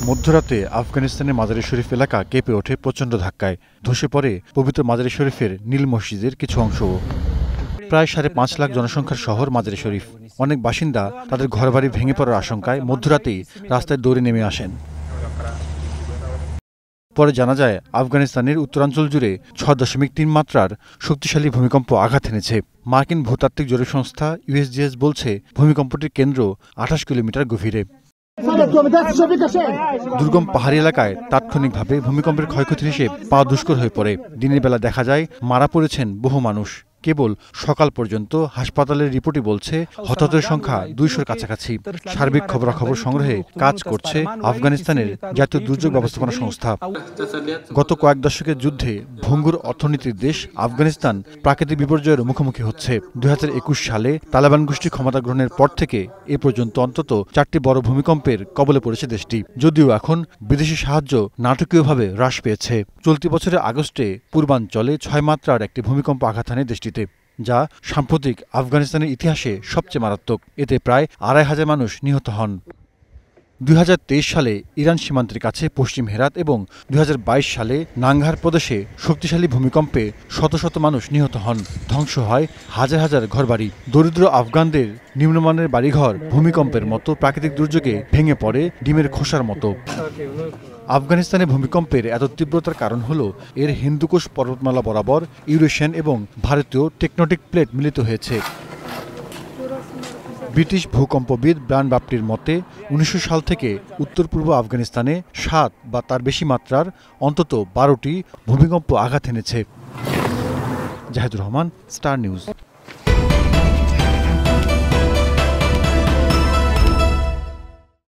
মধ্যরাতে আফগানিস্তানের মাজারে শরীফ এলাকা কেঁপে ওঠে প্রচণ্ড ধাক্কায়। ধসে পড়ে পবিত্র মাজারে শরীফের নীল মসজিদের কিছু অংশও। প্রায় ৫.৫ লাখ জনসংখ্যার শহর মাজারে শরীফ। অনেক বাসিন্দা তাদের ঘরবাড়ি ভেঙে পড়ার আশঙ্কায় মধ্যরাতেই রাস্তায় দৌড়ে নেমে আসেন। পরে জানা যায়, আফগানিস্তানের উত্তরাঞ্চল জুড়ে ৬.৩ মাত্রার শক্তিশালী ভূমিকম্প আঘাত এনেছে। মার্কিন ভূতাত্ত্বিক জরিপ সংস্থা USGS বলছে, ভূমিকম্পটির কেন্দ্র ২৮ কিলোমিটার গভীরে। দুর্গম পাহাড়ি এলাকায় তাৎক্ষণিকভাবে ভূমিকম্পের ক্ষয়ক্ষতির হিসেব পাওয়া দুষ্কর হয়ে পড়ে। দিনের বেলা দেখা যায় মারা পড়েছেন বহু মানুষ। কেবল সকাল পর্যন্ত হাসপাতালের রিপোর্টই বলছে হতাহতের সংখ্যা ২০০-র কাছাকাছি। সার্বিক খবরাখবর সংগ্রহে কাজ করছে আফগানিস্তানের জাতীয় দুর্যোগ ব্যবস্থাপনা সংস্থা। গত কয়েক দশকের যুদ্ধে ভঙ্গুর অর্থনীতির দেশ আফগানিস্তান প্রাকৃতিক বিপর্যয়ের মুখোমুখি হচ্ছে। ২০২১ সালে তালেবান গোষ্ঠী ক্ষমতা গ্রহণের পর থেকে এ পর্যন্ত অন্তত ৪টি বড় ভূমিকম্পের কবলে পড়েছে দেশটি, যদিও এখন বিদেশি সাহায্য নাটকীয়ভাবে হ্রাস পেয়েছে। চলতি বছরের আগস্টে পূর্বাঞ্চলে ৬ মাত্রার একটি ভূমিকম্প আঘাত হানে দেশটিতে, যা সাম্প্রতিক আফগানিস্তানের ইতিহাসে সবচেয়ে মারাত্মক। এতে প্রায় ২৫০০ মানুষ নিহত হন। ২০২৩ সালে ইরান সীমান্তের কাছে পশ্চিম হেরাত এবং ২০২২ সালে নাঙ্গাহার প্রদেশে শক্তিশালী ভূমিকম্পে শত শত মানুষ নিহত হন। ধ্বংস হয় হাজার হাজার ঘরবাড়ি। দরিদ্র আফগানদের নিম্নমানের বাড়িঘর ভূমিকম্পের মতো প্রাকৃতিক দুর্যোগে ভেঙে পড়ে ডিমের খোসার মতো। আফগানিস্তানে ভূমিকম্পের এত তীব্রতার কারণ হল এর হিন্দুকুশ পর্বতমালা বরাবর ইউরেশিয়ান এবং ভারতীয় টেকটনিক প্লেট মিলিত হয়েছে। ব্রিটিশ ভূকম্পবিদ ব্রায়ান বাপ্টির মতে ১৯০০ সাল থেকে উত্তর পূর্ব আফগানিস্তানে ৭ বা তার বেশি মাত্রার অন্তত ১২টি ভূমিকম্প আঘাত এনেছে। Zahidur Rahman, star news.